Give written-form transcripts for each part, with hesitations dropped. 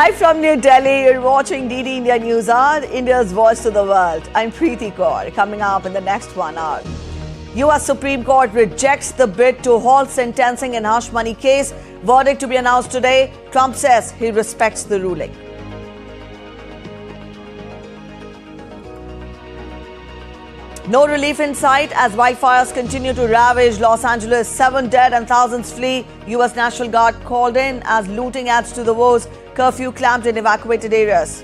Live from New Delhi, you're watching DD India News Hour, India's voice to the world. I'm Preeti Kaur. Coming up in the next 1 hour. US Supreme Court rejects the bid to halt sentencing in hush money case. Verdict to be announced today. Trump says he respects the ruling. No relief in sight as wildfires continue to ravage Los Angeles. 7 dead and thousands flee. US National Guard called in as looting adds to the woes. Curfew clamped in evacuated areas.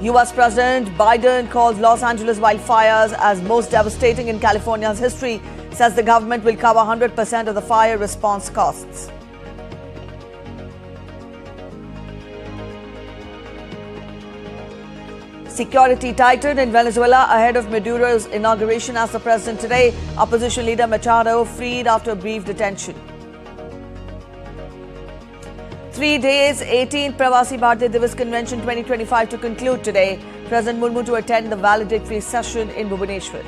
US President Biden calls Los Angeles wildfires as most devastating in California's history. Says the government will cover 100% of the fire response costs. Security tightened in Venezuela ahead of Maduro's inauguration as the president today. Opposition leader Machado freed after brief detention. 3 days, 18th Pravasi Bharatiya Divas Convention 2025 to conclude today. President Murmu to attend the valedictory session in Bhubaneswar.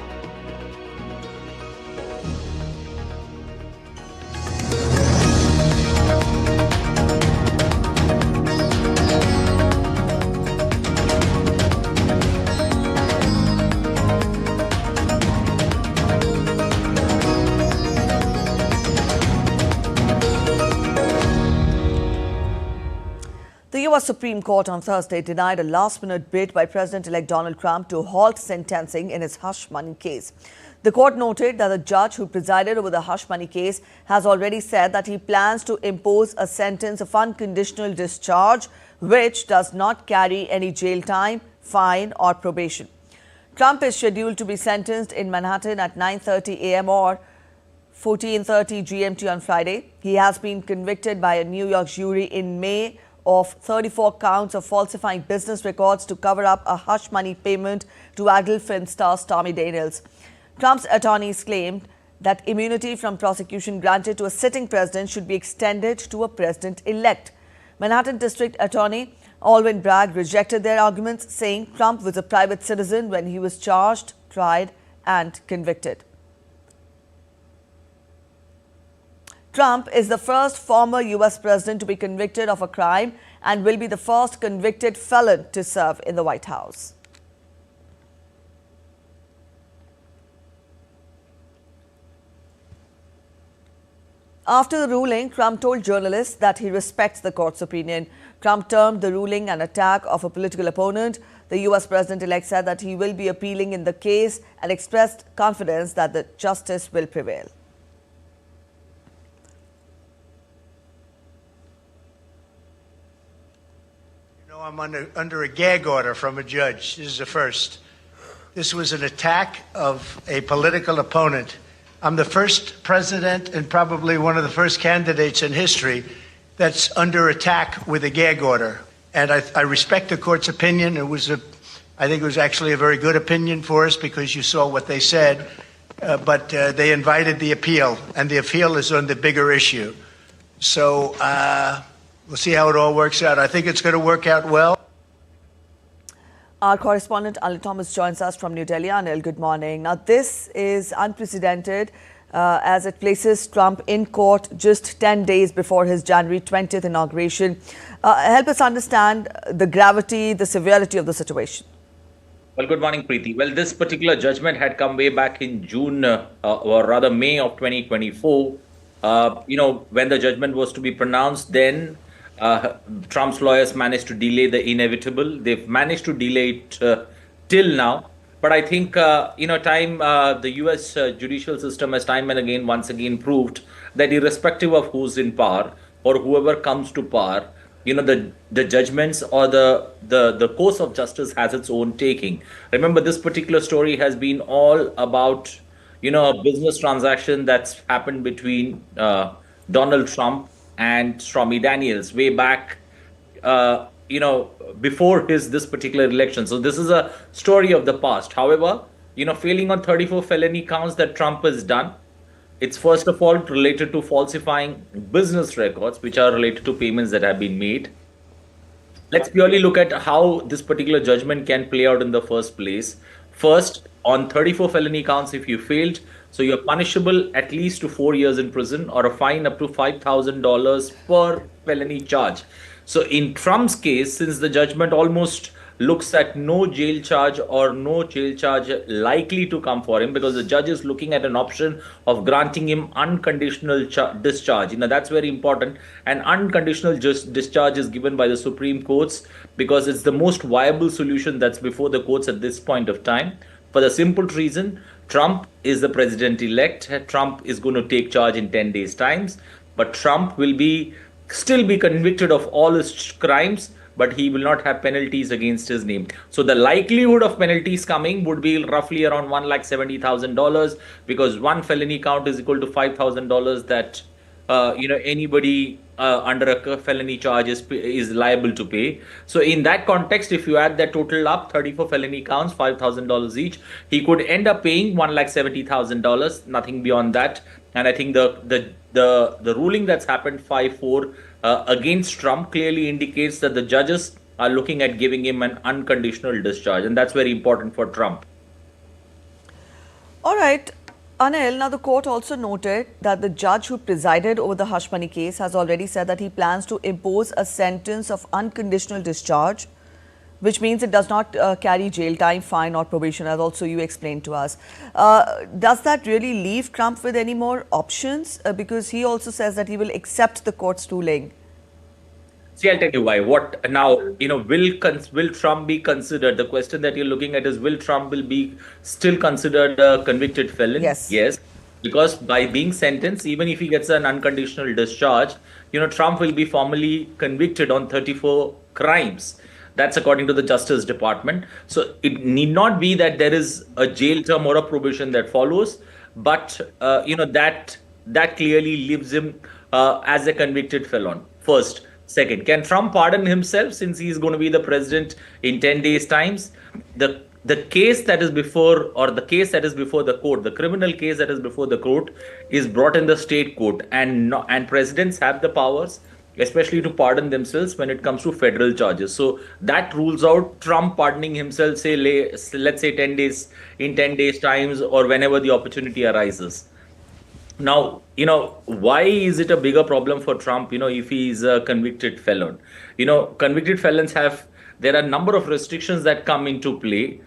The US Supreme Court on Thursday denied a last-minute bid by President-elect Donald Trump to halt sentencing in his hush money case. The court noted that the judge who presided over the hush money case has already said that he plans to impose a sentence of unconditional discharge, which does not carry any jail time, fine or probation. Trump is scheduled to be sentenced in Manhattan at 9:30 a.m. or 14:30 GMT on Friday. He has been convicted by a New York jury in May of 34 counts of falsifying business records to cover up a hush money payment to adult film star Stormy Daniels. Trump's attorneys claimed that immunity from prosecution granted to a sitting president should be extended to a president-elect. Manhattan District Attorney Alvin Bragg rejected their arguments, saying Trump was a private citizen when he was charged, tried and convicted. Trump is the first former US president to be convicted of a crime and will be the first convicted felon to serve in the White House. After the ruling, Trump told journalists that he respects the court's opinion. Trump termed the ruling an attack of a political opponent. The US president-elect said that he will be appealing in the case and expressed confidence that the justice will prevail. I'm under a gag order from a judge. This is the first. This was an attack of a political opponent. I'm the first president and probably one of the first candidates in history that's under attack with a gag order. And I respect the court's opinion. I think it was actually a very good opinion for us because you saw what they said. But they invited the appeal, and the appeal is on the bigger issue. So we'll see how it all works out. I think it's going to work out well. Our correspondent Anil Thomas joins us from New Delhi. Anil, good morning. Now, this is unprecedented as it places Trump in court just 10 days before his January 20th inauguration. Help us understand the gravity, the severity of the situation. Well, good morning, Preeti. Well, this particular judgment had come way back in June or rather May of 2024. When the judgment was to be pronounced, then Trump's lawyers managed to delay the inevitable. They've managed to delay it till now. But I think, the US judicial system has time and again, once again proved that irrespective of who's in power or whoever comes to power, the judgments or the course of justice has its own taking. Remember, this particular story has been all about, a business transaction that's happened between Donald Trump and Stormy Daniels way back, before this particular election. So this is a story of the past. However, failing on 34 felony counts that Trump has done, it's first of all related to falsifying business records, which are related to payments that have been made. Let's purely look at how this particular judgment can play out in the first place. First, on 34 felony counts if you failed. So you're punishable at least to 4 years in prison or a fine up to $5,000 per felony charge. So in Trump's case, since the judgment almost looks at no jail charge or no jail charge likely to come for him, because the judge is looking at an option of granting him unconditional discharge. That's very important. And unconditional discharge is given by the Supreme Courts because it's the most viable solution that's before the courts at this point of time. For the simple reason, Trump is the president-elect. Trump is going to take charge in 10 days' times, but Trump will still be convicted of all his crimes, but he will not have penalties against his name. So the likelihood of penalties coming would be roughly around $170,000, because one felony count is equal to $5,000 that anybody under a felony charge is liable to pay. So in that context, if you add that total up, 34 felony counts, $5,000 each, he could end up paying $170,000, nothing beyond that. And I think the ruling that's happened 5-4 against Trump clearly indicates that the judges are looking at giving him an unconditional discharge, and that's very important for Trump. All right. Anil, now the court also noted that the judge who presided over the hush money case has already said that he plans to impose a sentence of unconditional discharge, which means it does not carry jail time, fine or probation, as also you explained to us. Does that really leave Trump with any more options? Because he also says that he will accept the court's ruling. See, I'll tell you why. What now? Will Trump be considered? The question that you're looking at is, will Trump be still considered a convicted felon? Yes. Yes, because by being sentenced, even if he gets an unconditional discharge, Trump will be formally convicted on 34 crimes. That's according to the Justice Department. So it need not be that there is a jail term or a probation that follows, but that clearly leaves him as a convicted felon. First. Second, can Trump pardon himself since he is going to be the president in 10 days' times? The case that is before, or the case that is before the court, the criminal case that is before the court, is brought in the state court, and presidents have the powers, especially to pardon themselves when it comes to federal charges. So that rules out Trump pardoning himself, say, let's say 10 days, in 10 days' times, or whenever the opportunity arises. Now, why is it a bigger problem for Trump, if he is a convicted felon? Convicted felons there are a number of restrictions that come into play,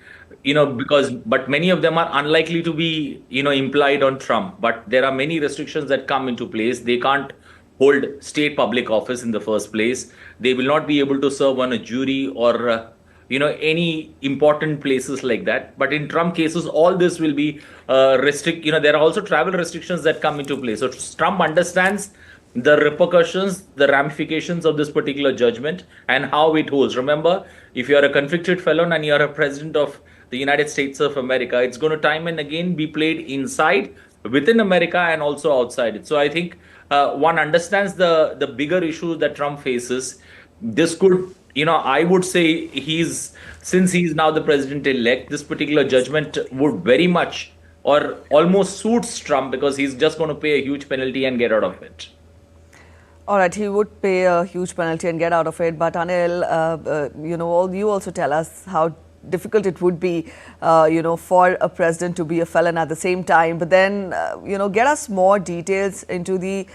but many of them are unlikely to be, implied on Trump. But there are many restrictions that come into place. They can't hold state public office in the first place. They will not be able to serve on a jury or any important places like that. But in Trump cases, all this will be there are also travel restrictions that come into play. So Trump understands the repercussions, the ramifications of this particular judgment and how it holds. Remember, if you are a convicted felon and you are a president of the United States of America, it's going to time and again be played inside, within America, and also outside it. So I think one understands the bigger issue that Trump faces. This could, I would say since he's now the president-elect, this particular judgment would very much or almost suits Trump, because he's just going to pay a huge penalty and get out of it. All right, he would pay a huge penalty and get out of it. But Anil, you also tell us how difficult it would be, for a president to be a felon at the same time. But then, get us more details into the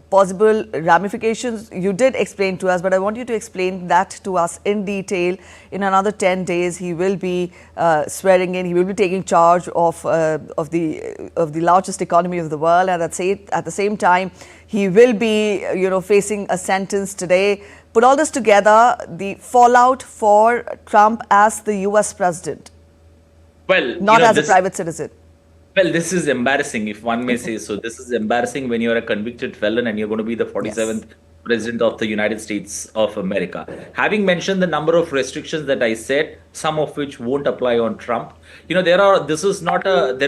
possible ramifications. You did explain to us, but I want you to explain that to us in detail. In another 10 days, he will be swearing in. He will be taking charge of the largest economy of the world, and at the same time, he will be facing a sentence today. Put all this together, the fallout for Trump as the U.S. president, not as a private citizen. Well, this is embarrassing, if one may say so. This is embarrassing when you're a convicted felon and you're going to be the 47th president of the United States of America. Having mentioned the number of restrictions that I said, some of which won't apply on Trump, there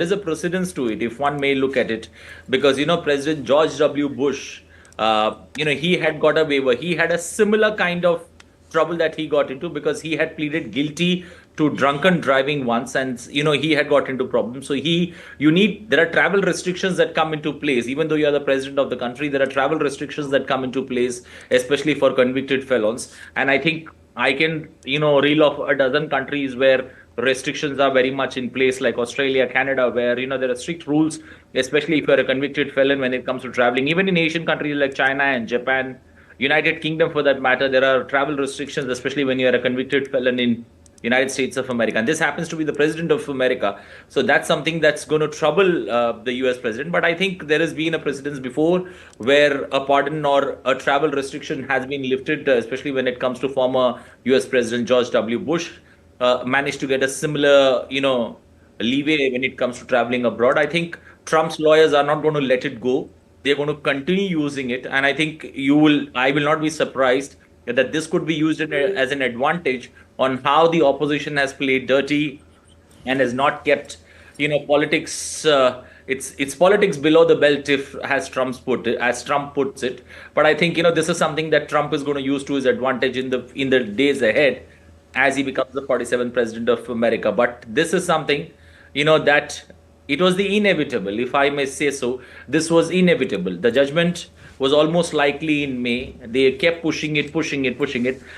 is a precedence to it, if one may look at it, because, President George W. Bush, he had got a waiver. He had a similar kind of trouble that he got into because he had pleaded guilty to drunken driving once, and he had got into problems. So there are travel restrictions that come into place. Even though you are the president of the country, there are travel restrictions that come into place, especially for convicted felons. And I think I can reel off a dozen countries where restrictions are very much in place, like Australia, Canada, where there are strict rules, especially if you're a convicted felon when it comes to traveling. Even in Asian countries like China and Japan, United Kingdom for that matter, there are travel restrictions, especially when you're a convicted felon in United States of America. And this happens to be the president of America. So that's something that's going to trouble the US president. But I think there has been a precedence before where a pardon or a travel restriction has been lifted, especially when it comes to former US President George W. Bush. Managed to get a similar, leeway when it comes to traveling abroad. I think Trump's lawyers are not going to let it go. They're going to continue using it, and I think I will not be surprised that this could be used as an advantage on how the opposition has played dirty and has not kept, politics. It's politics below the belt, as Trump puts it. But I think this is something that Trump is going to use to his advantage in the days ahead, as he becomes the 47th president of America. But this is something, that it was the inevitable, if I may say so. This was inevitable. The judgment was almost likely in May. They kept pushing it.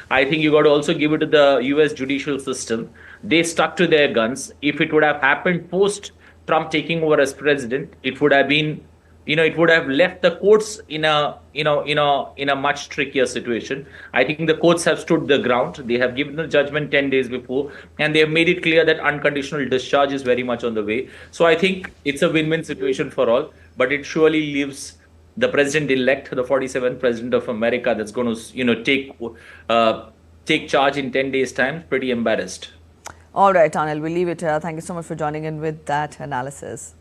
I think you got to also give it to the US judicial system. They stuck to their guns. If it would have happened post Trump taking over as president, it would have been, it would have left the courts in a much trickier situation. I think the courts have stood the ground. They have given the judgment 10 days before, and they have made it clear that unconditional discharge is very much on the way. So I think it's a win-win situation for all, but it surely leaves the president-elect, the 47th president of America, that's going to, take charge in 10 days' time, pretty embarrassed. All right, Anil, we'll leave it here. Thank you so much for joining in with that analysis.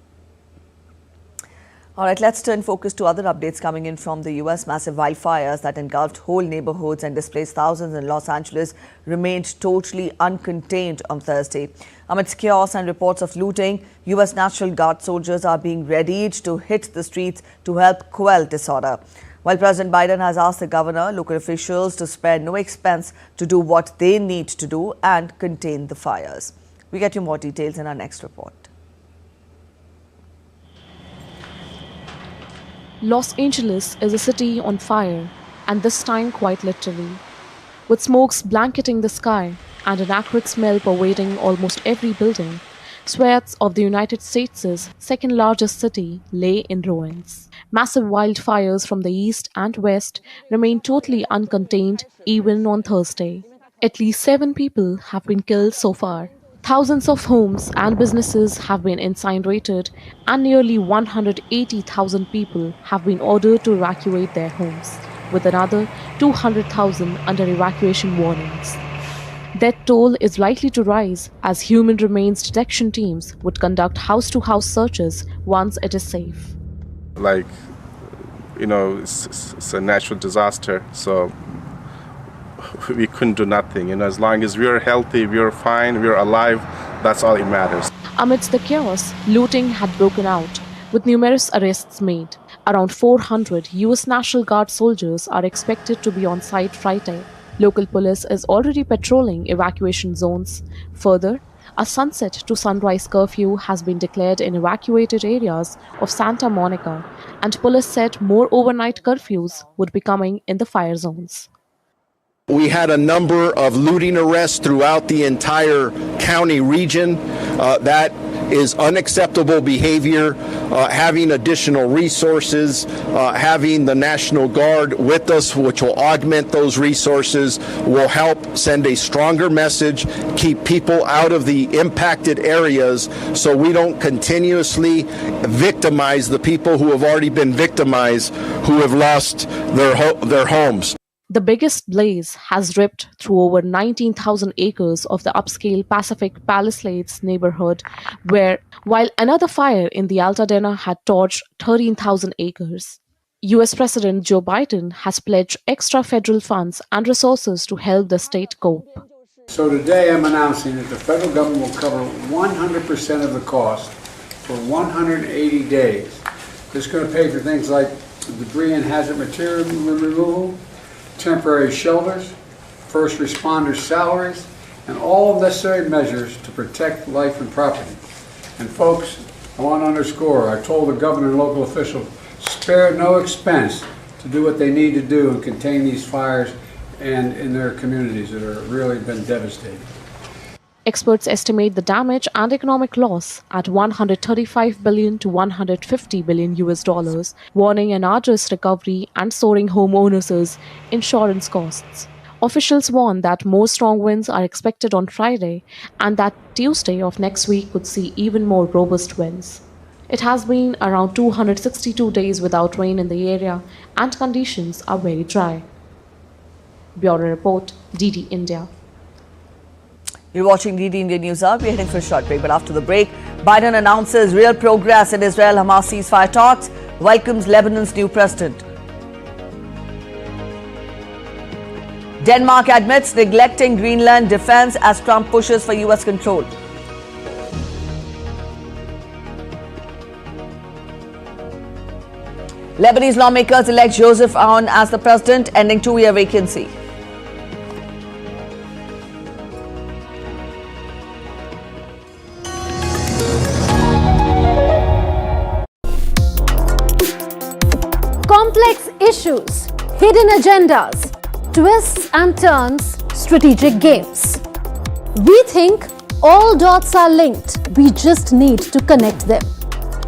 All right, let's turn focus to other updates coming in from the US. Massive wildfires that engulfed whole neighborhoods and displaced thousands in Los Angeles remained totally uncontained on Thursday. Amidst chaos and reports of looting, US National Guard soldiers are being readied to hit the streets to help quell disorder. While President Biden has asked the governor, local officials to spare no expense to do what they need to do and contain the fires. We get you more details in our next report. Los Angeles is a city on fire, and this time quite literally. With smokes blanketing the sky and an acrid smell pervading almost every building, swaths of the United States' second largest city lay in ruins. Massive wildfires from the east and west remain totally uncontained even on Thursday. At least 7 people have been killed so far. Thousands of homes and businesses have been incinerated, and nearly 180,000 people have been ordered to evacuate their homes, with another 200,000 under evacuation warnings. Death toll is likely to rise as human remains detection teams would conduct house-to-house searches once it is safe. It's a natural disaster, so we couldn't do nothing. As long as we're healthy, we're fine, we're alive, that's all that matters. Amidst the chaos, looting had broken out, with numerous arrests made. Around 400 US National Guard soldiers are expected to be on site Friday. Local police is already patrolling evacuation zones. Further, a sunset to sunrise curfew has been declared in evacuated areas of Santa Monica, and police said more overnight curfews would be coming in the fire zones. We had a number of looting arrests throughout the entire county region. That is unacceptable behavior. Having additional resources, having the National Guard with us, which will augment those resources, will help send a stronger message, keep people out of the impacted areas so we don't continuously victimize the people who have already been victimized, who have lost their homes. The biggest blaze has ripped through over 19,000 acres of the upscale Pacific Palisades neighborhood, while another fire in the Altadena had torched 13,000 acres. US President Joe Biden has pledged extra federal funds and resources to help the state cope. So today I'm announcing that the federal government will cover 100% of the cost for 180 days. This is going to pay for things like debris and hazard material removal, temporary shelters, first responders' salaries, and all necessary measures to protect life and property. And folks, I want to underscore, I told the governor and local officials, spare no expense to do what they need to do and contain these fires and in their communities that have really been devastated. Experts estimate the damage and economic loss at 135 billion to 150 billion US dollars, warning an arduous recovery and soaring homeowners' insurance costs. Officials warn that more strong winds are expected on Friday and that Tuesday of next week could see even more robust winds. It has been around 262 days without rain in the area and conditions are very dry. Bureau Report, DD India. You're watching DD India News Hour. We're heading for a short break, but after the break, Biden announces real progress in Israel-Hamas ceasefire talks, welcomes Lebanon's new president. Denmark admits neglecting Greenland defense as Trump pushes for US control. Lebanese lawmakers elect Joseph Aoun as the president, ending two-year vacancy. Complex issues, hidden agendas, twists and turns, strategic games. We think all dots are linked. We just need to connect them.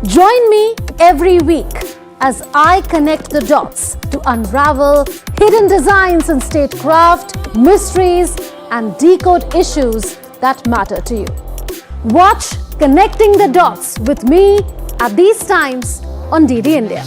Join me every week as I connect the dots to unravel hidden designs in statecraft, mysteries, and decode issues that matter to you. Watch Connecting the Dots with me at these times on DD India.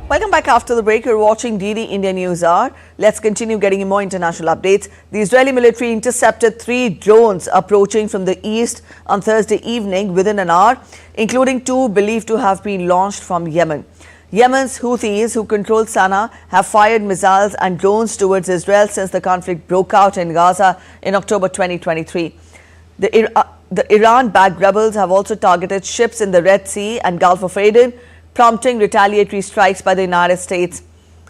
Welcome back after the break. You're watching DD India News Hour. Let's continue getting more international updates. The Israeli military intercepted 3 drones approaching from the east on Thursday evening within an hour, including 2 believed to have been launched from Yemen. Yemen's Houthis, who control Sana'a, have fired missiles and drones towards Israel since the conflict broke out in Gaza in October 2023. The Iran-backed rebels have also targeted ships in the Red Sea and Gulf of Aden, prompting retaliatory strikes by the United States.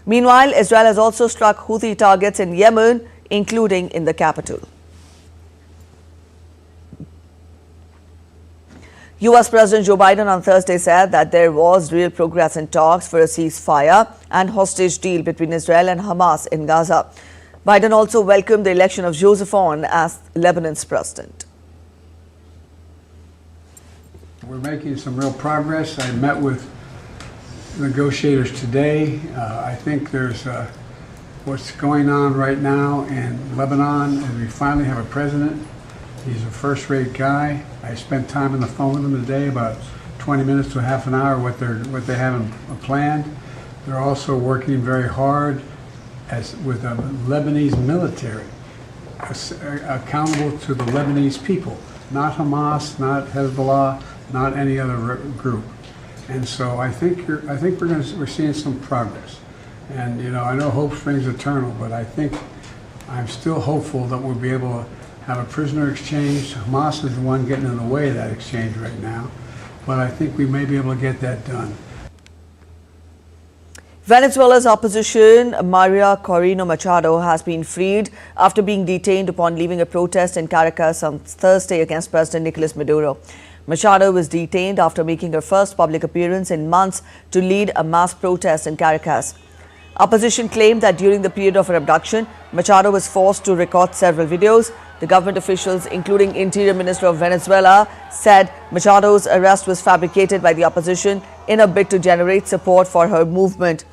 Meanwhile, Israel has also struck Houthi targets in Yemen, including in the capital. US President Joe Biden on Thursday said that there was real progress in talks for a ceasefire and hostage deal between Israel and Hamas in Gaza. Biden also welcomed the election of Joseph Aoun as Lebanon's president. We're making some real progress. I met with negotiators today. I think there's what's going on right now in Lebanon, and we finally have a president. He's a first-rate guy. I spent time on the phone with him today, about 20 minutes to half an hour, what they have planned. They're also working very hard with the Lebanese military, accountable to the Lebanese people, not Hamas, not Hezbollah, not any other group. And so I think we're seeing some progress. And I know hope springs eternal, but I'm still hopeful that we'll be able to have a prisoner exchange. Hamas is the one getting in the way of that exchange right now, but I think we may be able to get that done. Venezuela's opposition, Maria Corina Machado, has been freed after being detained upon leaving a protest in Caracas on Thursday against President Nicolas Maduro. Machado was detained after making her first public appearance in months to lead a mass protest in Caracas. Opposition claimed that during the period of her abduction, Machado was forced to record several videos. The government officials, including Interior Minister of Venezuela, said Machado's arrest was fabricated by the opposition in a bid to generate support for her movement.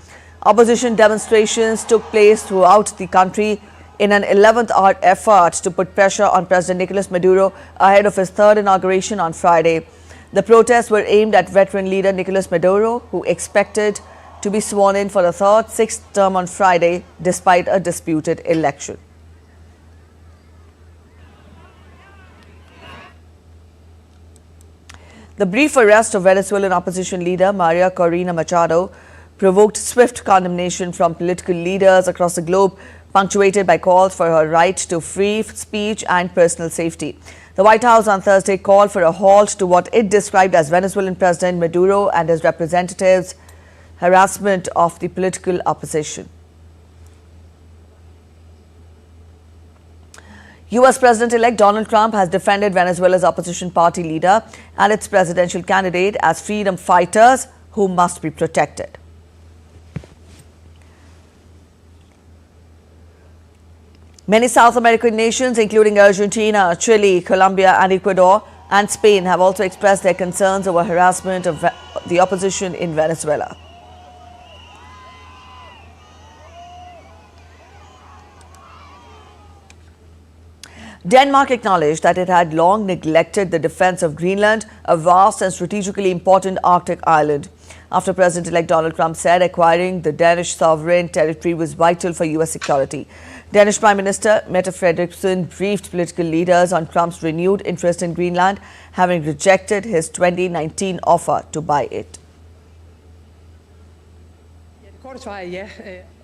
Opposition demonstrations took place throughout the country in an 11th-hour effort to put pressure on President Nicolas Maduro ahead of his third inauguration on Friday. The protests were aimed at veteran leader Nicolas Maduro, who expected to be sworn in for the third, 6th term on Friday, despite a disputed election. The brief arrest of Venezuelan opposition leader Maria Corina Machado provoked swift condemnation from political leaders across the globe, punctuated by calls for her right to free speech and personal safety. The White House on Thursday called for a halt to what it described as Venezuelan President Maduro and his representatives' harassment of the political opposition. US President-elect Donald Trump has defended Venezuela's opposition party leader and its presidential candidate as freedom fighters who must be protected. Many South American nations, including Argentina, Chile, Colombia and Ecuador and Spain, have also expressed their concerns over harassment of the opposition in Venezuela. Denmark acknowledged that it had long neglected the defense of Greenland, a vast and strategically important Arctic island, after President-elect Donald Trump said acquiring the Danish sovereign territory was vital for U.S. security. Danish Prime Minister Mette Frederiksen briefed political leaders on Trump's renewed interest in Greenland, having rejected his 2019 offer to buy it.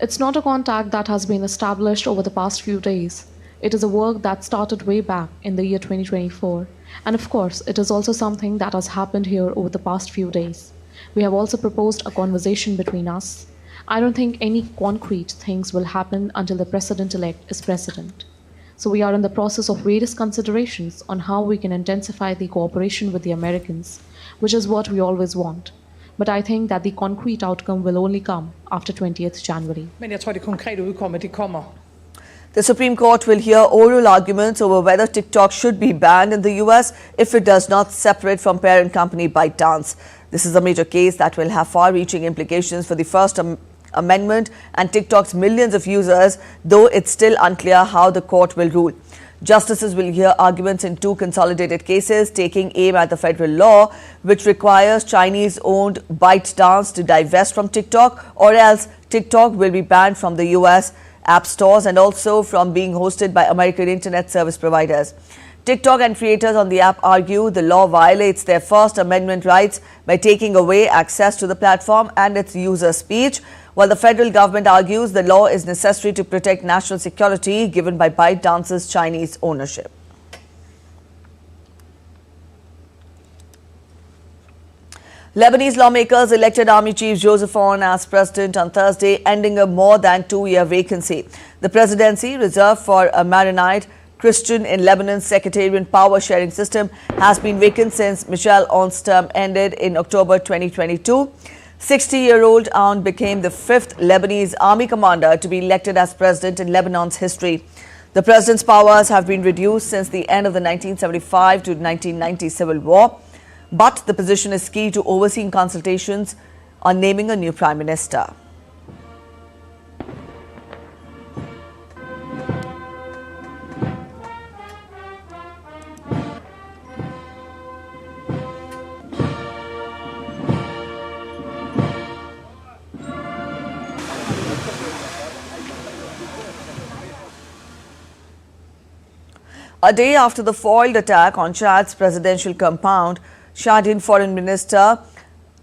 It's not a contact that has been established over the past few days. It is a work that started way back in the year 2024. And of course, it is also something that has happened here over the past few days. We have also proposed a conversation between us. I don't think any concrete things will happen until the president-elect is president. So we are in the process of various considerations on how we can intensify the cooperation with the Americans, which is what we always want. But I think that the concrete outcome will only come after 20th January. Men jeg tror, det konkrete udkomme, det kommer. The Supreme Court will hear oral arguments over whether TikTok should be banned in the US if it does not separate from parent company ByteDance. This is a major case that will have far-reaching implications for the First Amendment and TikTok's millions of users, though it's still unclear how the court will rule. Justices will hear arguments in two consolidated cases, taking aim at the federal law, which requires Chinese-owned ByteDance to divest from TikTok, or else TikTok will be banned from the US app stores and also from being hosted by American internet service providers. TikTok and creators on the app argue the law violates their First Amendment rights by taking away access to the platform and its user speech, while the federal government argues the law is necessary to protect national security given by ByteDance's Chinese ownership. Lebanese lawmakers elected Army Chief Joseph Aoun as president on Thursday, ending a more than two-year vacancy. The presidency, reserved for a Maronite Christian in Lebanon's sectarian power-sharing system, has been vacant since Michel Aoun's term ended in October 2022. 60-year-old Aoun became the fifth Lebanese army commander to be elected as president in Lebanon's history. The president's powers have been reduced since the end of the 1975 to 1990 civil war. But the position is key to overseeing consultations on naming a new prime minister. A day after the foiled attack on Chad's presidential compound, Chadian Foreign Minister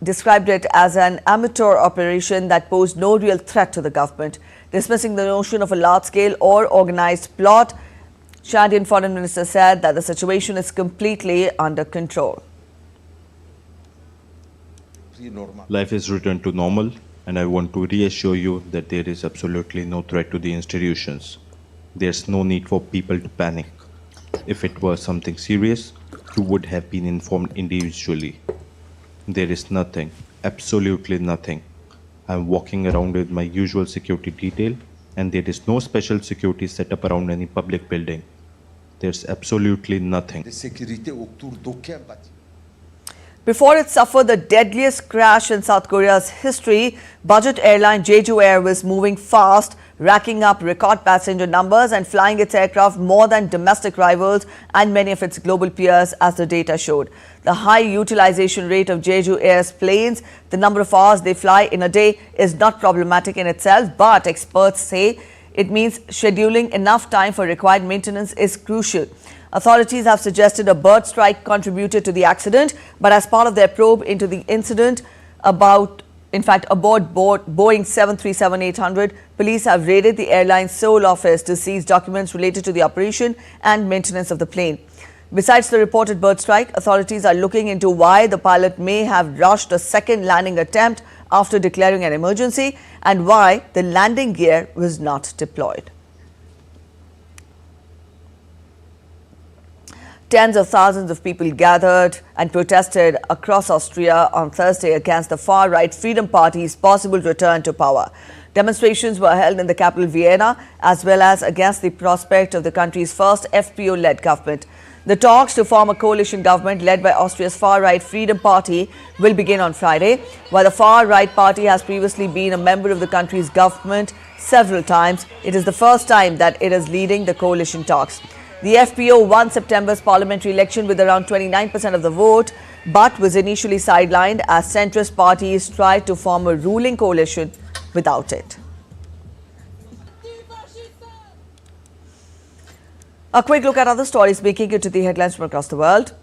described it as an amateur operation that posed no real threat to the government. Dismissing the notion of a large-scale or organized plot, Chadian Foreign Minister said that the situation is completely under control. Life has returned to normal, and I want to reassure you that there is absolutely no threat to the institutions. There's no need for people to panic. If it were something serious, you would have been informed individually. There is nothing, absolutely nothing. I'm walking around with my usual security detail, and there is no special security set up around any public building. There's absolutely nothing. Before it suffered the deadliest crash in South Korea's history, budget airline Jeju Air was moving fast, racking up record passenger numbers and flying its aircraft more than domestic rivals and many of its global peers, as the data showed. The high utilization rate of Jeju Air's planes, the number of hours they fly in a day, is not problematic in itself, but experts say it means scheduling enough time for required maintenance is crucial. Authorities have suggested a bird strike contributed to the accident, but as part of their probe into the incident aboard Boeing 737-800, police have raided the airline's Seoul office to seize documents related to the operation and maintenance of the plane. Besides the reported bird strike, authorities are looking into why the pilot may have rushed a second landing attempt after declaring an emergency and why the landing gear was not deployed. Tens of thousands of people gathered and protested across Austria on Thursday against the far-right Freedom Party's possible return to power. Demonstrations were held in the capital Vienna as well as against the prospect of the country's first FPO-led government. The talks to form a coalition government led by Austria's far-right Freedom Party will begin on Friday. While the far-right party has previously been a member of the country's government several times, it is the first time that it is leading the coalition talks. The FPO won September's parliamentary election with around 29% of the vote, but was initially sidelined as centrist parties tried to form a ruling coalition without it. A quick look at other stories making it to the headlines from across the world.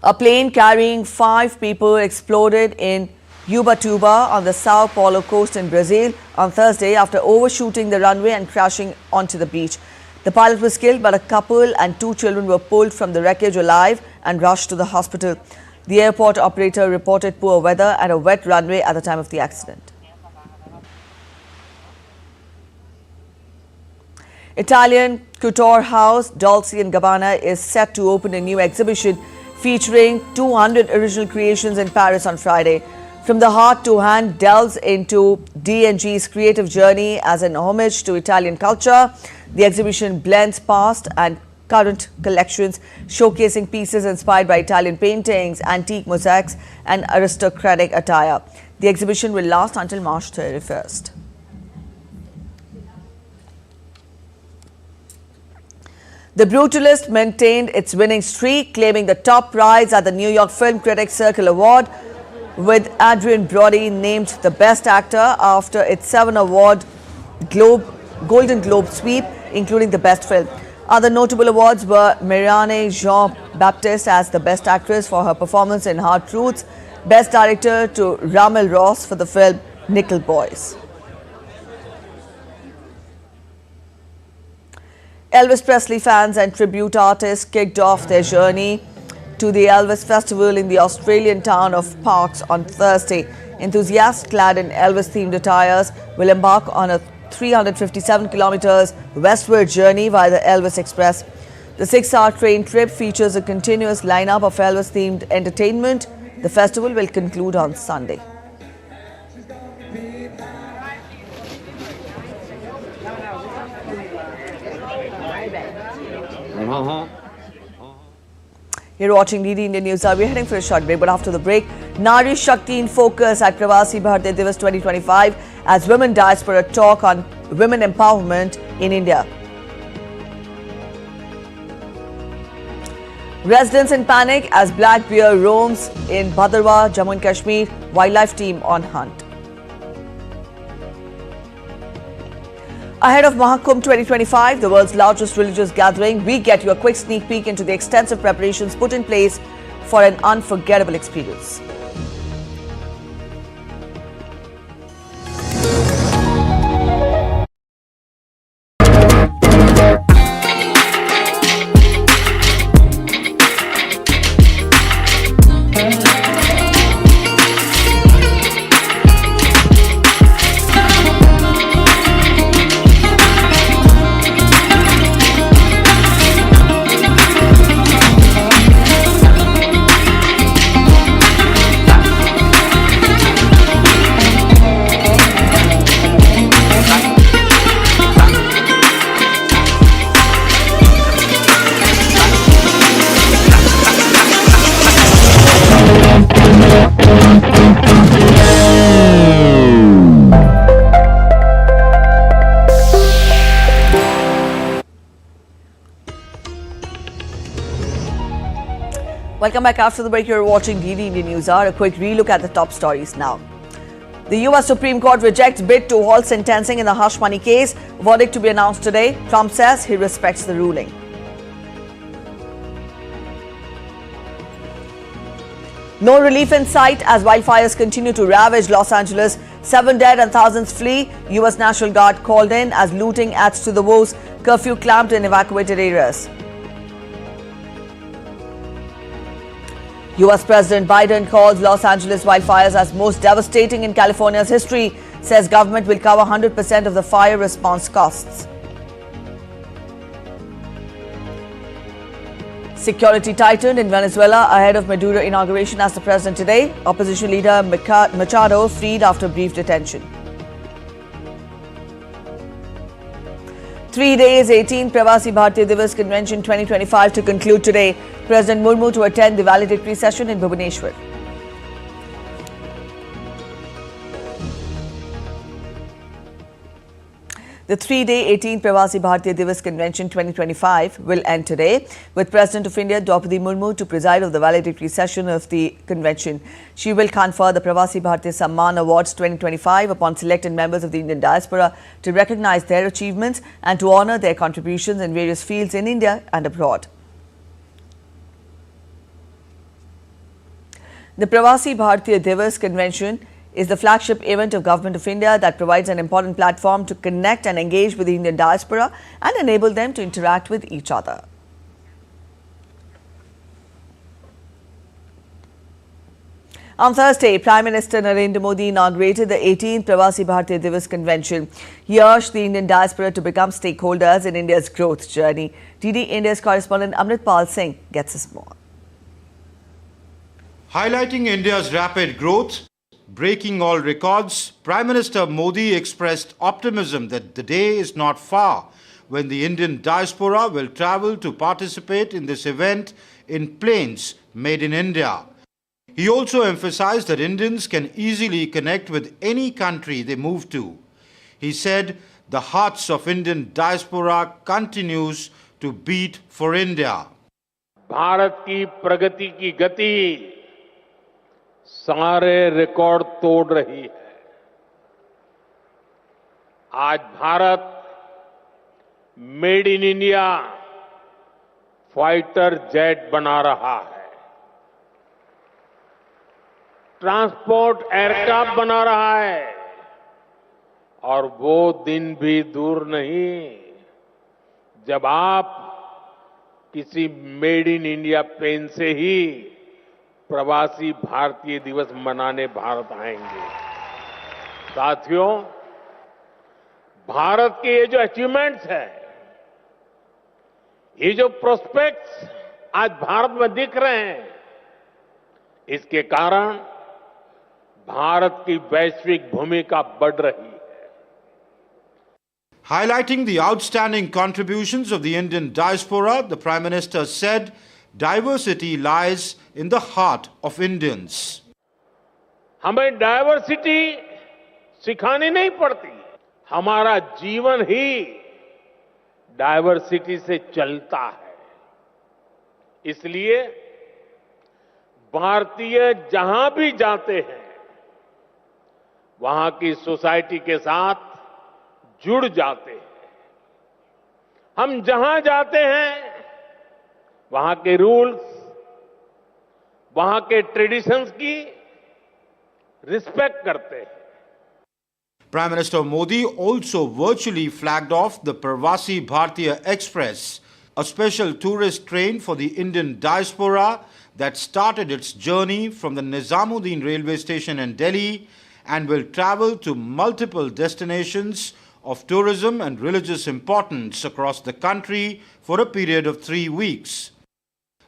A plane carrying 5 people exploded in Ubatuba on the Sao Paulo coast in Brazil on Thursday after overshooting the runway and crashing onto the beach. The pilot was killed, but a couple and 2 children were pulled from the wreckage alive and rushed to the hospital. The airport operator reported poor weather and a wet runway at the time of the accident. Italian couture house Dolce & Gabbana is set to open a new exhibition featuring 200 original creations in Paris on Friday. From the Heart to Hand delves into D&G's creative journey as an homage to Italian culture. The exhibition blends past and current collections, showcasing pieces inspired by Italian paintings, antique mosaics, and aristocratic attire. The exhibition will last until March 31st. The Brutalist maintained its winning streak, claiming the top prize at the New York Film Critics Circle Award, with Adrian Brody named the Best Actor after its 7-award Golden Globe sweep, including the Best Film. Other notable awards were Marianne Jean-Baptiste as the Best Actress for her performance in Hard Truths, Best Director to Ramel Ross for the film Nickel Boys. Elvis Presley fans and tribute artists kicked off their journey to the Elvis Festival in the Australian town of Parkes on Thursday. Enthusiasts clad in Elvis-themed attires will embark on a 357 kilometers westward journey via the Elvis Express. The 6-hour train trip features a continuous lineup of Elvis-themed entertainment. The festival will conclude on Sunday. You're watching DD Indian News. We're heading for a short break, but after the break, Nari Shakti in focus at Pravasi Bharatiya Divas 2025 as women diaspora talk on women empowerment in India. Residents in panic as black bear roams in Bhadarwah, Jammu and Kashmir. Wildlife team on hunt. Ahead of Mahakumbh 2025, the world's largest religious gathering, we get you a quick sneak peek into the extensive preparations put in place for an unforgettable experience. Welcome back. After the break, you're watching DD Indian News Hour. A quick relook at the top stories now. The US Supreme Court rejects bid to halt sentencing in the hush money case. Verdict to be announced today. Trump says he respects the ruling. No relief in sight as wildfires continue to ravage Los Angeles. 7 dead and thousands flee. US National Guard called in as looting adds to the woes. Curfew clamped in evacuated areas. US President Biden calls Los Angeles wildfires as most devastating in California's history, says government will cover 100% of the fire response costs. Security tightened in Venezuela ahead of Maduro inauguration as the president today. Opposition leader Machado freed after brief detention. 3 days, 18th Pravasi Bharatiya Divas Convention 2025 to conclude today. President Murmu to attend the valedictory session in Bhubaneswar. The 3-day 18th Pravasi Bharatiya Divas Convention 2025 will end today, with President of India Draupadi Murmu to preside over the valedictory session of the convention. She will confer the Pravasi Bharatiya Samman Awards 2025 upon selected members of the Indian diaspora to recognize their achievements and to honour their contributions in various fields in India and abroad. The Pravasi Bharatiya Divas Convention is the flagship event of Government of India that provides an important platform to connect and engage with the Indian diaspora and enable them to interact with each other. On Thursday, Prime Minister Narendra Modi inaugurated the 18th Pravasi Bharatiya Divas Convention. He urged the Indian diaspora to become stakeholders in India's growth journey. DD India's correspondent Amritpal Singh gets us more. Highlighting India's rapid growth, breaking all records, Prime Minister Modi expressed optimism that the day is not far when the Indian diaspora will travel to participate in this event in planes made in India. He also emphasized that Indians can easily connect with any country they move to. He said the hearts of Indian diaspora continues to beat for India. Bharat की प्रगति की गति सारे record तोड़ रही है। आज Bharat made in India fighter jet बना रहा है, ट्रांसपोर्ट एयरक्राफ्ट बना रहा है और वो दिन भी दूर नहीं जब आप किसी मेड इन इंडिया प्लेन से ही प्रवासी भारतीय दिवस मनाने भारत आएंगे। साथियों, भारत के ये जो अचीवमेंट्स है, ये जो प्रोस्पेक्ट्स आज भारत में दिख रहे हैं, इसके कारण भारत की वैश्विक भूमिका बढ़ रही है। Highlighting the outstanding contributions of the Indian diaspora, the Prime Minister said, diversity lies in the heart of Indians. हमें डायवर्सिटी सिखानी नहीं पड़ती, हमारा जीवन ही डायवर्सिटी से चलता है। इसलिए भारतीय जहां भी जाते हैं, वहां की सोसाइटी के साथ जुड़ जाते हैं। हम जहां जाते हैं, वहां के रूल्स, वहां के ट्रेडिशंस की रिस्पेक्ट करते हैं। Prime Minister Modi also virtually flagged off the Pravasi Bharatiya Express, a special tourist train for the Indian diaspora that started its journey from the Nizamuddin railway station in Delhi and will travel to multiple destinations of tourism and religious importance across the country for a period of 3 weeks.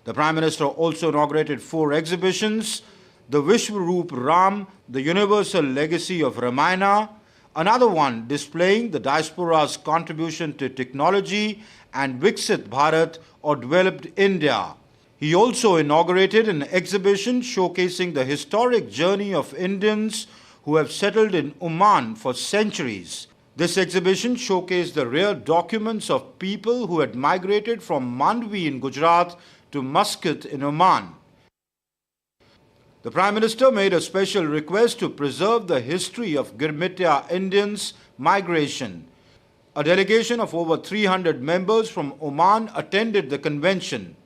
The Prime Minister also inaugurated 4 exhibitions: the Vishwaroop Ram, the Universal Legacy of Ramayana, another one displaying the diaspora's contribution to technology, and Viksit Bharat, or Developed India. He also inaugurated an exhibition showcasing the historic journey of Indians who have settled in Oman for centuries. This exhibition showcased the rare documents of people who had migrated from Mandvi in Gujarat to Muscat in Oman. The Prime Minister made a special request to preserve the history of Girmitya Indians' migration. A delegation of over 300 members from Oman attended the convention.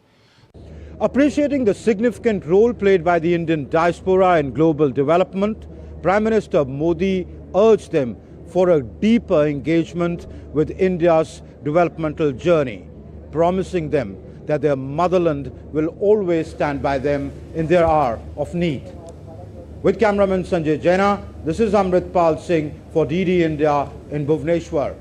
Appreciating the significant role played by the Indian diaspora in global development, Prime Minister Modi urged them for a deeper engagement with India's developmental journey, promising them that their motherland will always stand by them in their hour of need. With cameraman Sanjay Jaina, this is Amritpal Singh for DD India in Bhubaneswar.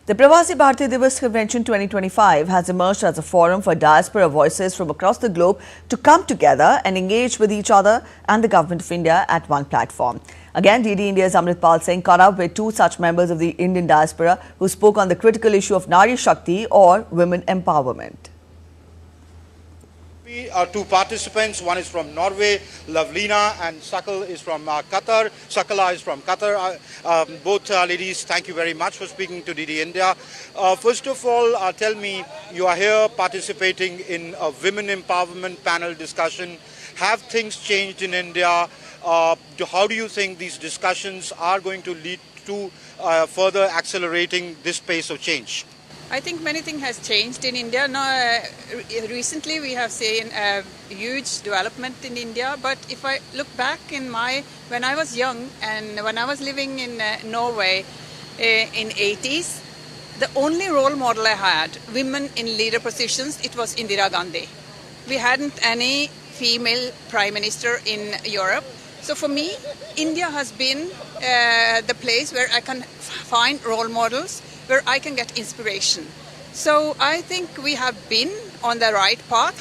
The Pravasi Bharatiya Divas Convention 2025 has emerged as a forum for diaspora voices from across the globe to come together and engage with each other and the Government of India at one platform. Again, DD India's Amritpal Singh caught up with two such members of the Indian diaspora who spoke on the critical issue of Nari Shakti or women empowerment. Two participants, one is from Norway, Lavlina, and Sakal is from Qatar. Sakala is from Qatar. Both ladies, thank you very much for speaking to DD India. First of all, tell me, you are here participating in a women empowerment panel discussion. Have things changed in India? How do you think these discussions are going to lead to further accelerating this pace of change? I think many things has changed in India. Now, recently we have seen a huge development in India. But if I look back in when I was young and when I was living in Norway in 80s, the only role model I had, women in leader positions, it was Indira Gandhi. We hadn't any female prime minister in Europe. So for me, India has been the place where I can find role models, where I can get inspiration. So I think we have been on the right path.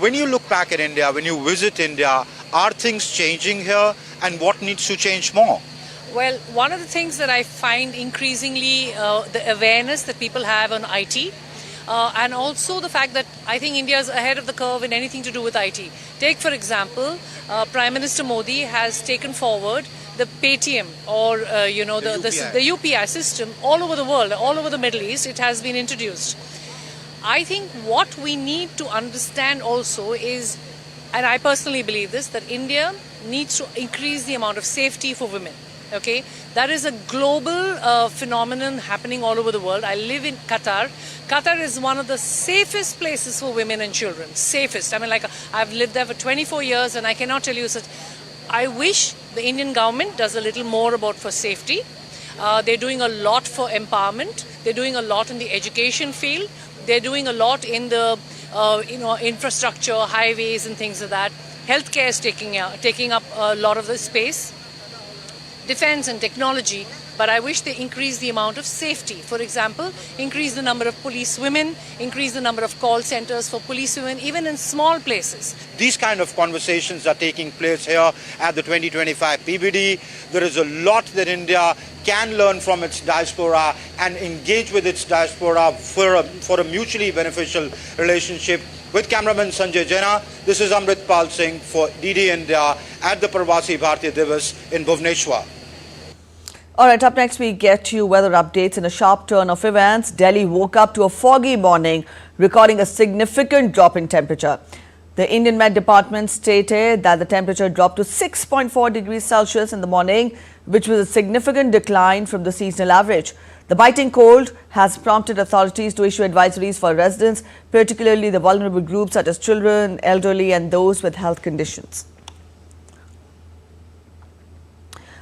When you look back at India, when you visit India, are things changing here and what needs to change more? Well, one of the things that I find increasingly the awareness that people have on IT and also the fact that I think India is ahead of the curve in anything to do with IT. Take for example, Prime Minister Modi has taken forward the Paytm or the UPI system all over the world, all over the Middle East. It has been introduced. I think what we need to understand also is, and I personally believe this, that India needs to increase the amount of safety for women. Okay, that is a global phenomenon happening all over the world. I live in Qatar. Qatar is one of the safest places for women and children. Safest. I mean, like I've lived there for 24 years, and I cannot tell you such. I wish the Indian government does a little more for safety. They're doing a lot for empowerment. They're doing a lot in the education field. They're doing a lot in the infrastructure, highways and things like that. Healthcare is taking up a lot of the space. Defense and technology, but I wish they increase the amount of safety. For example, increase the number of police women, increase the number of call centers for police women, even in small places. These kind of conversations are taking place here at the 2025 PBD. There is a lot that India can learn from its diaspora and engage with its diaspora for a mutually beneficial relationship. With cameraman Sanjay Jaina, this is Amritpal Singh for DD India at the Pravasi Bharatiya Divas in Bhubaneswar. All right, up next we get you weather updates. In a sharp turn of events, Delhi woke up to a foggy morning, recording a significant drop in temperature. The Indian Met Department stated that the temperature dropped to 6.4 degrees Celsius in the morning, which was a significant decline from the seasonal average. The biting cold has prompted authorities to issue advisories for residents, particularly the vulnerable groups such as children, elderly and those with health conditions.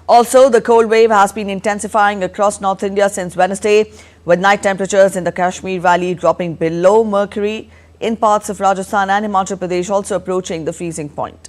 Also, the cold wave has been intensifying across North India since Wednesday, with night temperatures in the Kashmir Valley dropping below mercury, in parts of Rajasthan and Himachal Pradesh also approaching the freezing point.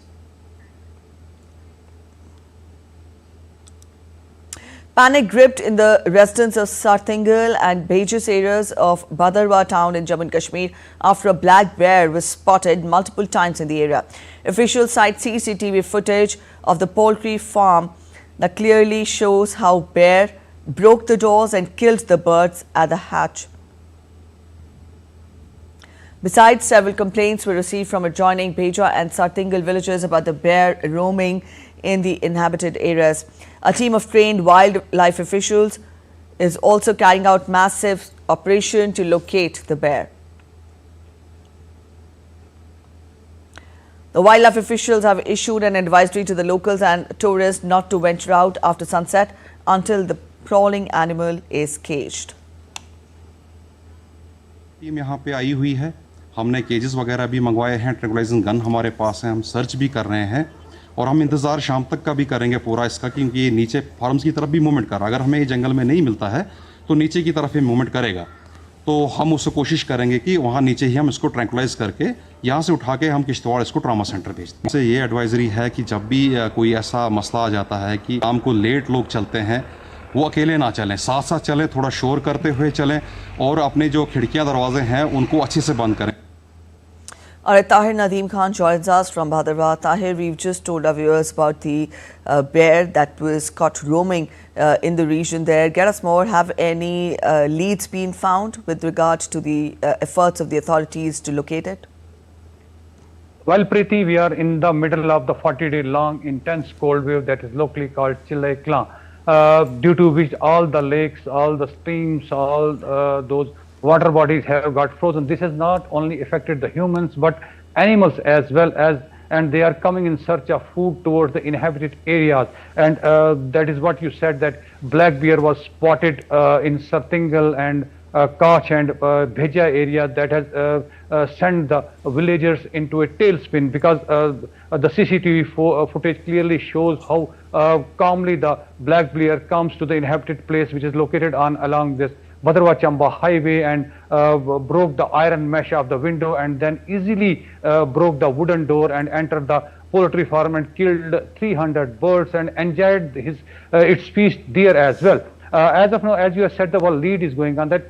Panic gripped in the residents of Sartingal and Bejis areas of Bhadarwah town in Jammu and Kashmir after a black bear was spotted multiple times in the area. Officials cite CCTV footage of the poultry farm that clearly shows how bear broke the doors and killed the birds at the hatch. Besides, several complaints were received from adjoining Beja and Sartingal villages about the bear roaming in the inhabited areas. A team of trained wildlife officials is also carrying out massive operation to locate the bear. The wildlife officials have issued an advisory to the locals and tourists not to venture out after sunset until the prowling animal is caged. Team यहाँ पे आई हुई है, हमने केजेस वगैरह भी मंगवाए हैं, tranquillising gun हमारे पास है, हम सर्च भी कर रहे हैं और हम इंतज़ार शाम तक का भी करेंगे पूरा इसका, क्योंकि ये नीचे फार्म्स की तरफ भी मूवमेंट कर रहा है. अगर हमें ये जंगल में नहीं मिलता है तो नीचे की तरफ ये मूवमेंट करेगा, तो हम उससे कोशिश करेंगे कि वहाँ नीचे ही हम इसको ट्रैंकुलाइज करके यहाँ से उठा के हम किश्तवाड़ इसको ट्रामा सेंटर भेज दें. इससे ये एडवाइजरी है कि जब भी कोई ऐसा मसला आ जाता है कि शाम को लेट लोग चलते हैं, वो अकेले ना चलें, साथ साथ चलें, थोड़ा शोर करते हुए चलें और अपने जो खिड़कियां दरवाजे हैं उनको अच्छे से बंद करें. All right, Tahir Nadeem Khan joins us from Bhadarwah. Tahir, we've just told our viewers about the bear that was caught roaming in the region there. Get us more. Have any leads been found with regard to the efforts of the authorities to locate it? Well, Preeti, we are in the middle of the 40-day-long intense cold wave that is locally called Chile Klan, due to which all the lakes, all the streams, all those water bodies have got frozen. This has not only affected the humans but animals as well, and they are coming in search of food towards the inhabited areas. And that is what you said, that black bear was spotted in Sartingal and Kach and Bheja area, that has sent the villagers into a tailspin, because the CCTV footage clearly shows how calmly the black bear comes to the inhabited place, which is located along this Bhadarwah Chamba highway, and broke the iron mesh of the window, and then easily broke the wooden door and entered the poultry farm and killed 300 birds and enjoyed its feast there as well. As of now, as you have said, the lead is going on that.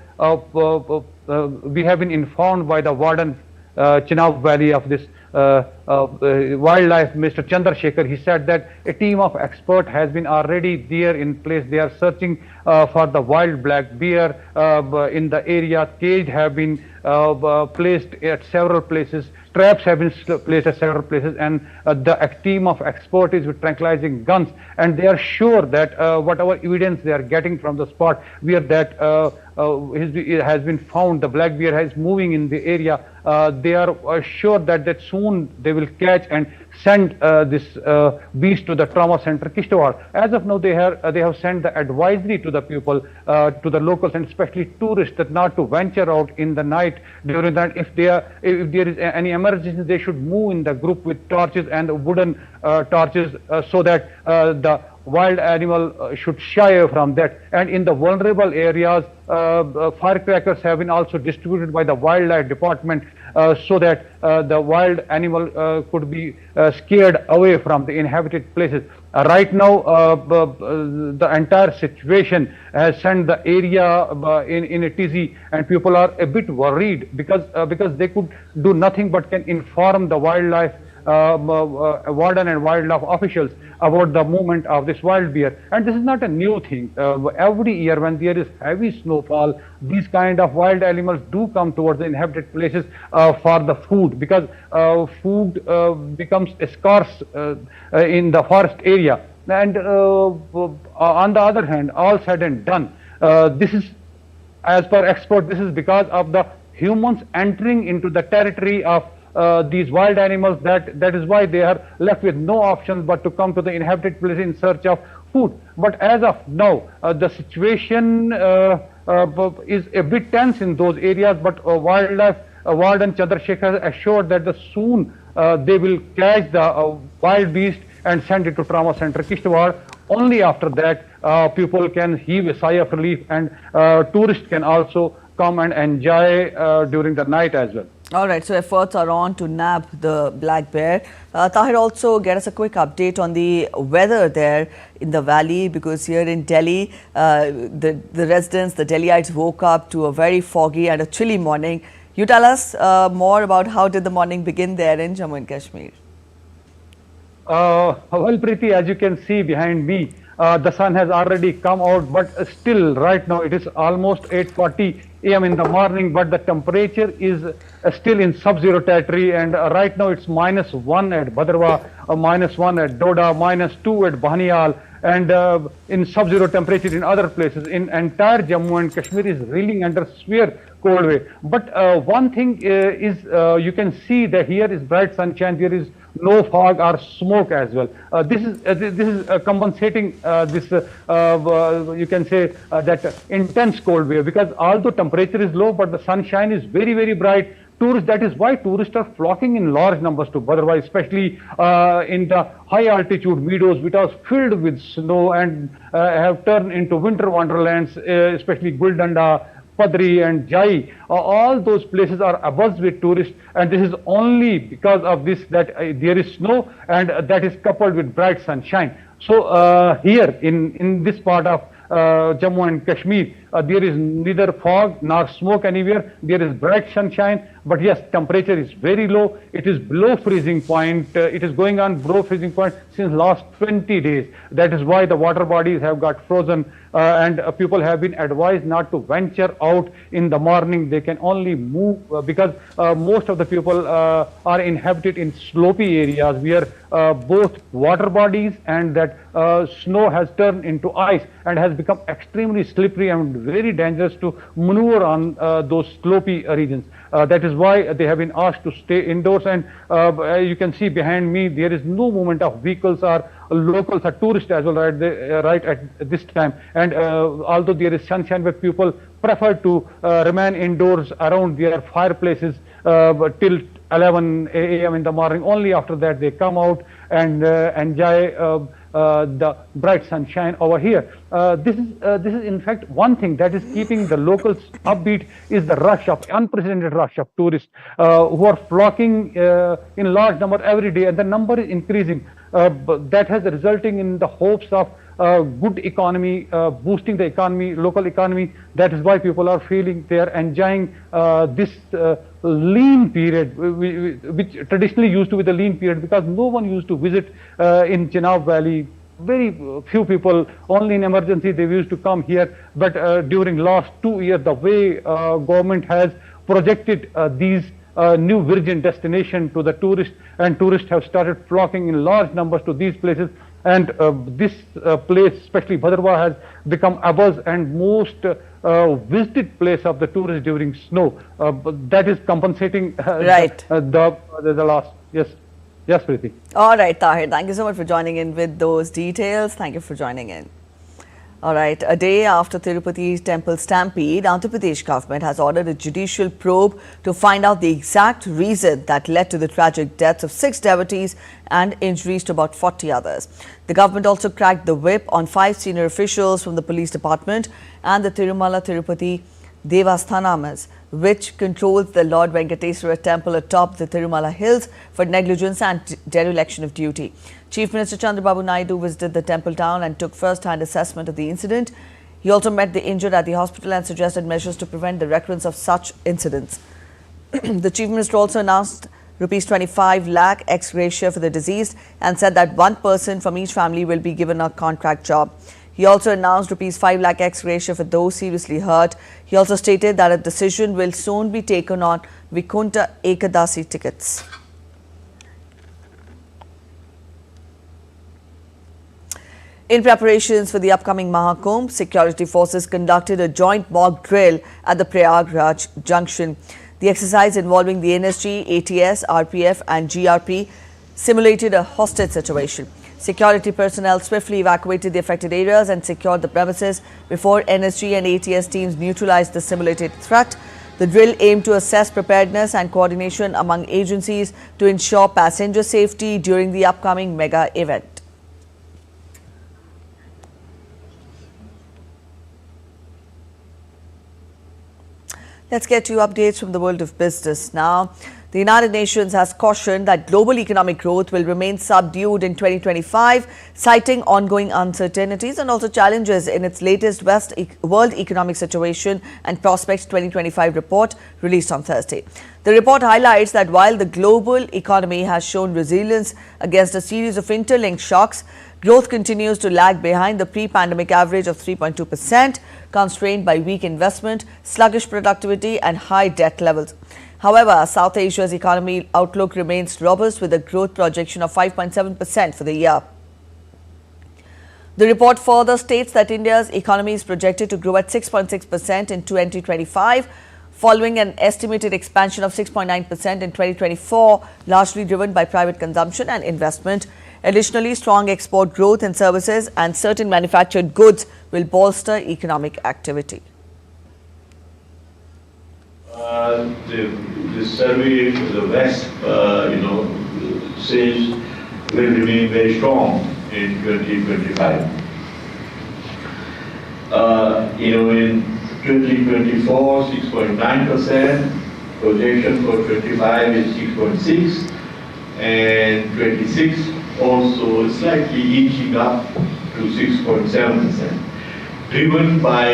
We have been informed by the warden Chenab Valley of this wildlife, Mr. Chandrasekhar. He said that a team of experts has been already there in place. They are searching for the wild black bear in the area. Cage have been placed at several places. Traps have been placed at several places, and the team of experts is with tranquilizing guns, and they are sure that whatever evidence they are getting from the spot where that has been found, the black bear is moving in the area, they are sure that soon they will catch and send this beast to the trauma center Kishtwar. As of now, they have sent the advisory to the people, to the locals and especially tourists, that not to venture out in the night during that. If there is any emergency, they should move in the group with torches and wooden torches, so that the wild animal should shy away from that. And in the vulnerable areas, firecrackers have been also distributed by the wildlife department, so that the wild animal could be scared away from the inhabited places. Right now, the entire situation has sent the area in a tizzy, and people are a bit worried because they could do nothing but can inform the wildlife warden and wildlife officials about the movement of this wild bear. And this is not a new thing. Every year when there is heavy snowfall, these kind of wild animals do come towards the inhabited places for the food, because food becomes scarce in the forest area. And on the other hand, all said and done, this is, as per experts, this is because of the humans entering into the territory of these wild animals. That is why they are left with no options but to come to the inhabited place in search of food. But as of now, the situation is a bit tense in those areas, but wildlife warden Chandrasekhar assured that soon they will catch the wild beast and send it to trauma center Kishtwar. Only after that people can heave a sigh of relief, and tourists can also come and enjoy during the night as well. All right, so efforts are on to nab the black bear. Tahir, also get us a quick update on the weather there in the valley, because here in Delhi, the residents, the Delhiites, woke up to a very foggy and a chilly morning. You tell us more about how did the morning begin there in Jammu and Kashmir? Well, Preeti, as you can see behind me, the sun has already come out, but still right now it is almost 8:40 a.m. in the morning, but the temperature is still in sub-zero territory, and right now it's -1 at Bhadarwah, -1 at Doda, -2 at Banial, and in sub-zero temperature in other places. In entire Jammu and Kashmir is reeling under severe cold wave. But one thing is you can see that here is bright sunshine, there is no fog or smoke as well. This is compensating this you can say that intense cold wave, because although temperature is low, but the sunshine is very, very bright. That is why tourists are flocking in large numbers to Bhadarwah, especially in the high altitude meadows, which are filled with snow and have turned into winter wonderlands, especially Guldanda, Padri and Jai. All those places are abuzz with tourists, and this is only because of this that there is snow, and that is coupled with bright sunshine. So here in this part of Jammu and Kashmir, there is neither fog nor smoke anywhere. There is bright sunshine, but yes, temperature is very low. It is below freezing point. It is going on below freezing point since last 20 days. That is why the water bodies have got frozen, and people have been advised not to venture out in the morning. They can only move because most of the people are inhabited in slopy areas where both water bodies and that snow has turned into ice and has become extremely slippery and very dangerous to maneuver on those slopy regions. That is why they have been asked to stay indoors, and you can see behind me there is no movement of vehicles or locals or tourists as well right at this time. And although there is sunshine, but people prefer to remain indoors around their fireplaces till 11 a.m. in the morning. Only after that they come out and enjoy the bright sunshine over here. This is in fact one thing that is keeping the locals upbeat is the unprecedented rush of tourists who are flocking in large number every day, and the number is increasing. That has resulting in the hopes of good economy, boosting the economy, local economy. That is why people are feeling they are enjoying this lean period, which traditionally used to be the lean period, because no one used to visit in Chenab Valley. Very few people, only in emergency they used to come here. But during last 2 years, the way government has projected these new virgin destination to the tourists, and tourists have started flocking in large numbers to these places. And this place, especially Bhadrava, has become a buzz and most visited place of the tourists during snow. That is compensating right. the loss. Yes, yes, Preeti. All right, Tahir. Thank you so much for joining in with those details. Thank you for joining in. All right, a day after Tirupati temple stampede, Andhra Pradesh government has ordered a judicial probe to find out the exact reason that led to the tragic deaths of 6 devotees and injuries to about 40 others. The government also cracked the whip on 5 senior officials from the police department and the Tirumala Tirupati Devasthanamas, which controls the Lord Venkateswara temple atop the Tirumala hills, for negligence and dereliction of duty. Chief Minister Chandrababu Naidu visited the temple town and took first-hand assessment of the incident. He also met the injured at the hospital and suggested measures to prevent the recurrence of such incidents. The Chief Minister also announced Rs 25 lakh ex gratia for the deceased and said that one person from each family will be given a contract job. He also announced Rs 5 lakh ex gratia for those seriously hurt. He also stated that a decision will soon be taken on Vikunta Ekadasi tickets. In preparations for the upcoming Mahakumbh, security forces conducted a joint mock drill at the Prayagraj junction. The exercise, involving the NSG, ATS, RPF and GRP, simulated a hostage situation. Security personnel swiftly evacuated the affected areas and secured the premises before NSG and ATS teams neutralized the simulated threat. The drill aimed to assess preparedness and coordination among agencies to ensure passenger safety during the upcoming mega event. Let's get you updates from the world of business now. The United Nations has cautioned that global economic growth will remain subdued in 2025, citing ongoing uncertainties and also challenges in its latest World Economic Situation and Prospects 2025 report released on Thursday. The report highlights that while the global economy has shown resilience against a series of interlinked shocks, growth continues to lag behind the pre-pandemic average of 3.2%, constrained by weak investment, sluggish productivity and high debt levels. However, South Asia's economy outlook remains robust with a growth projection of 5.7% for the year. The report further states that India's economy is projected to grow at 6.6% in 2025, following an estimated expansion of 6.9% in 2024, largely driven by private consumption and investment. Additionally, strong export growth in services and certain manufactured goods will bolster economic activity. The survey, the West, says will remain very strong in 2025. In 2024, 6.9%, projection for 25 is 6.6, and 26 also slightly inching up to 6.7%. driven by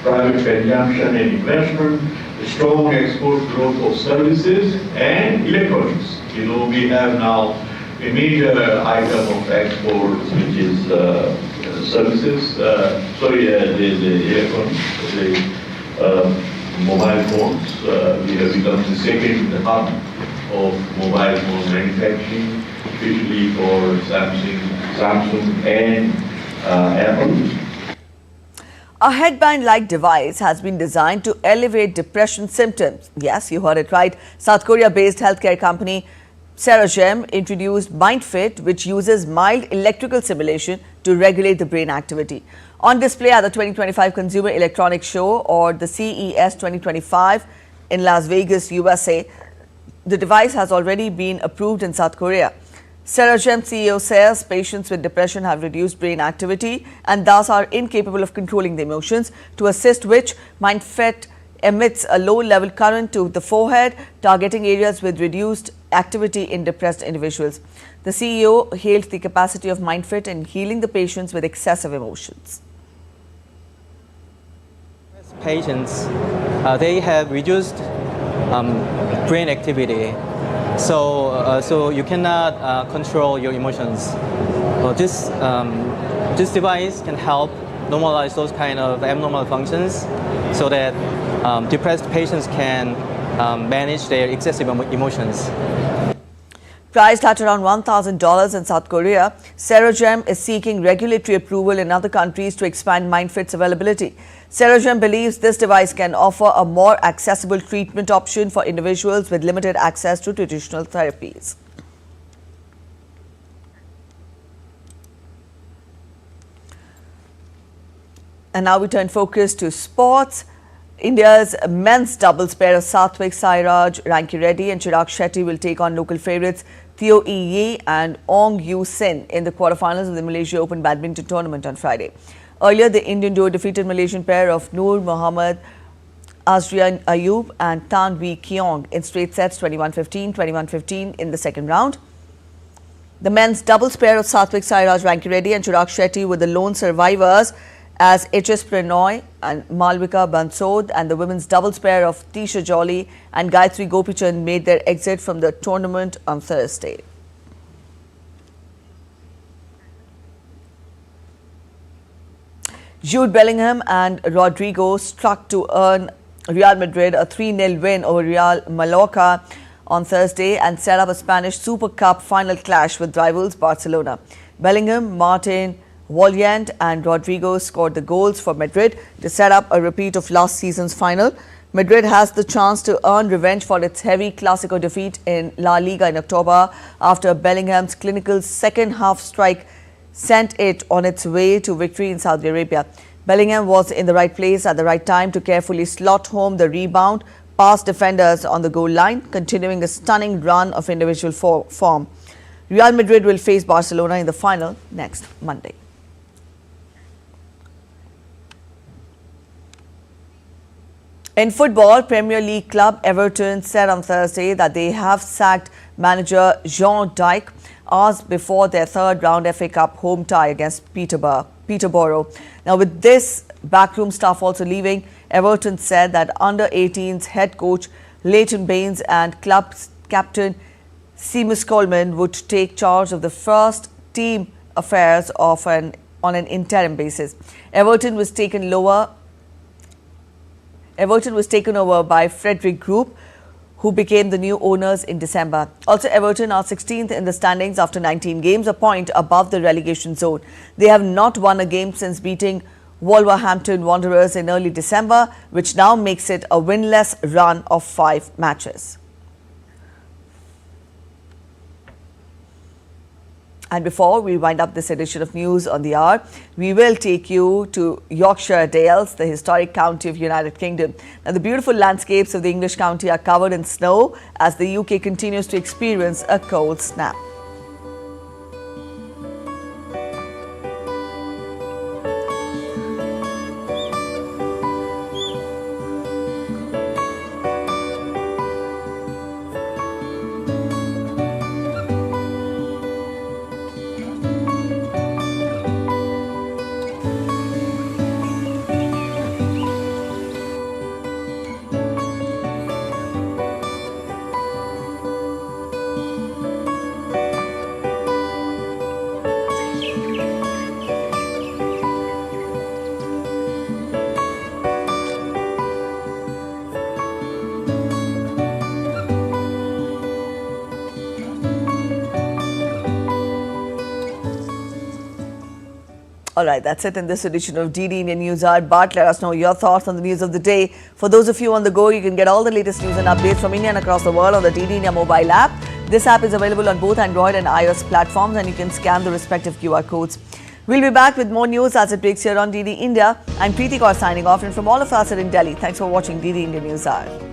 private consumption and investment, strong export growth of services and electronics. You know, we have now a major item of exports, which is services, the electronics, the mobile phones. We have become the second hub of mobile phone manufacturing, especially for Samsung and Apple. A headband-like device has been designed to elevate depression symptoms. Yes, you heard it right. South Korea-based healthcare company Serogem introduced MindFit, which uses mild electrical stimulation to regulate the brain activity. On display at the 2025 Consumer Electronics Show, or the CES 2025 in Las Vegas, USA, the device has already been approved in South Korea. Serogem CEO says patients with depression have reduced brain activity and thus are incapable of controlling the emotions, to assist which MindFit emits a low-level current to the forehead, targeting areas with reduced activity in depressed individuals. The CEO hailed the capacity of MindFit in healing the patients with excessive emotions. Patients, they have reduced brain activity, so you cannot control your emotions. This device can help normalize those kind of abnormal functions, so that depressed patients can manage their excessive emotions. Priced at around $1,000 in South Korea, Serogem is seeking regulatory approval in other countries to expand MindFit's availability. Serogem believes this device can offer a more accessible treatment option for individuals with limited access to traditional therapies. And now we turn focus to sports. India's men's doubles pair of Satvik Sairaj, Rankireddy and Chirag Shetty will take on local favourites Theo Yi and Ong Yu Sin in the quarterfinals of the Malaysia Open Badminton Tournament on Friday. Earlier, the Indian duo defeated Malaysian pair of Noor Mohammad Azrian Ayub and Tan Wee Keong in straight sets 21-15, 21-15 in the second round. The men's doubles pair of Satvik Sairaj, Rankireddy and Chirag Shetty were the lone survivors, as HS Pranoy and Malvika Bansod and the women's doubles pair of Tisha Jolly and Gayatri Gopichan made their exit from the tournament on Thursday. Jude Bellingham and Rodrigo struck to earn Real Madrid a 3-0 win over Real Mallorca on Thursday and set up a Spanish Super Cup final clash with rivals Barcelona. Bellingham, Martin Valiant and Rodrigo scored the goals for Madrid to set up a repeat of last season's final. Madrid has the chance to earn revenge for its heavy Clásico defeat in La Liga in October after Bellingham's clinical second-half strike sent it on its way to victory in Saudi Arabia. Bellingham was in the right place at the right time to carefully slot home the rebound past defenders on the goal line, continuing a stunning run of individual form. Real Madrid will face Barcelona in the final next Monday. In football, Premier League club Everton said on Thursday that they have sacked manager Jean Dyche hours before their third-round FA Cup home tie against Peterborough. Now, with this backroom staff also leaving, Everton said that under-18s head coach Leighton Baines and club captain Seamus Coleman would take charge of the first team affairs on an interim basis. Everton was taken over by Frederick Group, who became the new owners in December. Also, Everton are 16th in the standings after 19 games, a point above the relegation zone. They have not won a game since beating Wolverhampton Wanderers in early December, which now makes it a winless run of 5 matches. And before we wind up this edition of News on the Hour, we will take you to Yorkshire Dales, the historic county of United Kingdom. Now, the beautiful landscapes of the English county are covered in snow as the UK continues to experience a cold snap. All right, that's it in this edition of DD Indian News Hour. But let us know your thoughts on the news of the day. For those of you on the go, you can get all the latest news and updates from India and across the world on the DD India mobile app. This app is available on both Android and iOS platforms, and you can scan the respective QR codes. We'll be back with more news as it breaks here on DD India. I'm Preeti Kaur signing off, and from all of us here in Delhi, thanks for watching DD India News Hour.